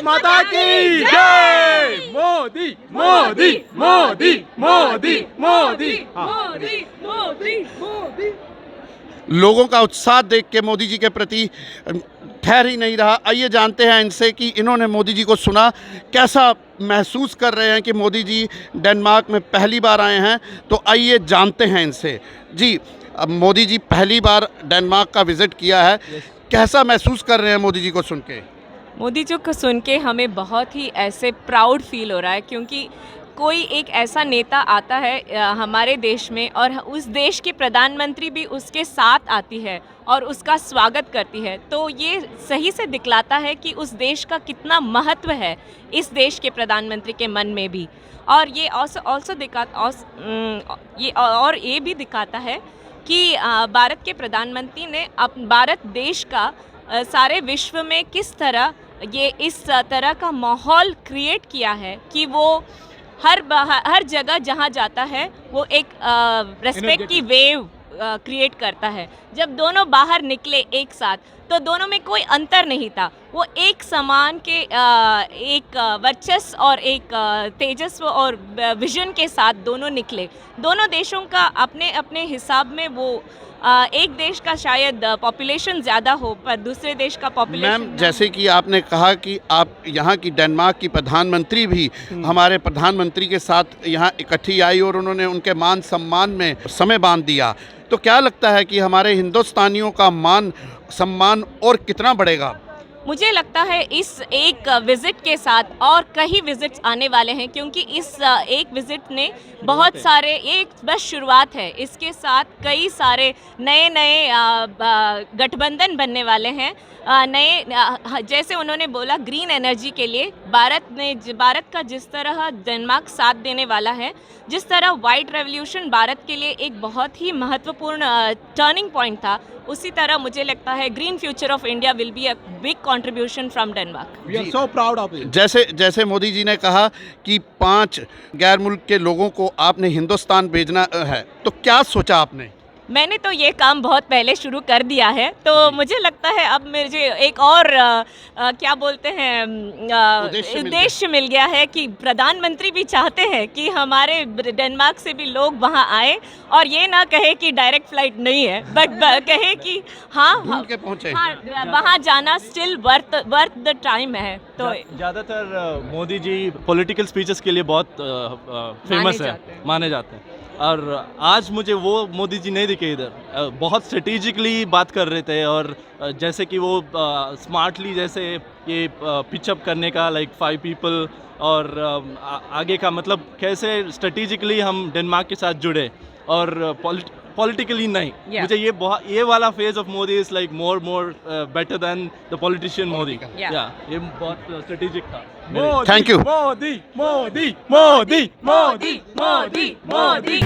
भारत माता की जय। मोदी मोदी मोदी मोदी मोदी मोदी मोदी मोदी। लोगों का उत्साह देख के मोदी जी के प्रति ठहर ही नहीं रहा। आइए जानते हैं इनसे कि इन्होंने मोदी जी को सुना, कैसा महसूस कर रहे हैं कि मोदी जी डेनमार्क में पहली बार आए हैं। तो आइए जानते हैं इनसे। जी, अब मोदी जी पहली बार डेनमार्क का विज़िट किया है, कैसा महसूस कर रहे हैं मोदी जी को सुन के? मोदी जी को सुन के हमें बहुत ही ऐसे प्राउड फील हो रहा है, क्योंकि कोई एक ऐसा नेता आता है हमारे देश में, और उस देश की प्रधानमंत्री भी उसके साथ आती है और उसका स्वागत करती है। तो ये सही से दिखलाता है कि उस देश का कितना महत्व है इस देश के प्रधानमंत्री के मन में भी। और ये ये भी दिखाता है कि भारत के प्रधानमंत्री ने भारत देश का सारे विश्व में किस तरह ये इस तरह का माहौल क्रिएट किया है कि वो हर जगह जहाँ जाता है वो एक रेस्पेक्ट की वेव क्रिएट करता है। जब दोनों बाहर निकले एक साथ तो दोनों में कोई अंतर नहीं था, वो एक समान के एक वर्चस्व और एक तेजस्व और विजन के साथ दोनों निकले। दोनों देशों का अपने अपने हिसाब में वो एक देश का शायद पॉपुलेशन ज़्यादा हो पर दूसरे देश का पॉपुलेशन। मैम, जैसे कि आपने कहा कि आप यहाँ की डेनमार्क की प्रधानमंत्री भी हमारे प्रधानमंत्री के साथ यहाँ इकट्ठी आई और उन्होंने उनके मान सम्मान में समय बांध दिया, तो क्या लगता है कि हमारे हिंदुस्तानियों का मान सम्मान और कितना बढ़ेगा? मुझे लगता है इस एक विज़िट के साथ और कई विज़िट्स आने वाले हैं, क्योंकि इस एक विज़िट ने बहुत सारे, एक बस शुरुआत है, इसके साथ कई सारे नए नए गठबंधन बनने वाले हैं। जैसे उन्होंने बोला ग्रीन एनर्जी के लिए भारत का जिस तरह डेनमार्क साथ देने वाला है, जिस तरह वाइट रेवोल्यूशन भारत के लिए एक बहुत ही महत्वपूर्ण टर्निंग पॉइंट था, उसी तरह मुझे लगता है green future of India will be a big contribution from Denmark. We are so proud of it. जैसे मोदी जी ने कहा कि 5 गैर मुल्क के लोगों को आपने हिंदुस्तान भेजना है, तो क्या सोचा आपने? मैंने तो ये काम बहुत पहले शुरू कर दिया है, तो मुझे लगता है अब मुझे एक और क्या बोलते हैं उद्देश्य मिल गया है कि प्रधानमंत्री भी चाहते हैं कि हमारे डेनमार्क से भी लोग वहाँ आए और ये ना कहे कि डायरेक्ट फ्लाइट नहीं है, बट कहे कि हाँ के पहुँचे। हाँ, वहाँ जाना स्टिल वर्थ द टाइम है। तो ज़्यादातर मोदी जी पॉलिटिकल स्पीचेस के लिए बहुत फेमस है, माने जाते हैं। और आज मुझे वो मोदी जी नहीं दिखे इधर। बहुत स्ट्रेटेजिकली बात कर रहे थे, और जैसे कि वो स्मार्टली जैसे ये पिचअप करने का, लाइक 5 पीपल, और आगे का मतलब कैसे स्ट्रेटेजिकली हम डेनमार्क के साथ जुड़े और पॉलिटिकली नहीं। मुझे ये वाला phase of Modi is like more better than the politician Modi. ये बहुत स्ट्रेटेजिक था। Thank you. मोदी मोदी मोदी मोदी मोदी मोदी।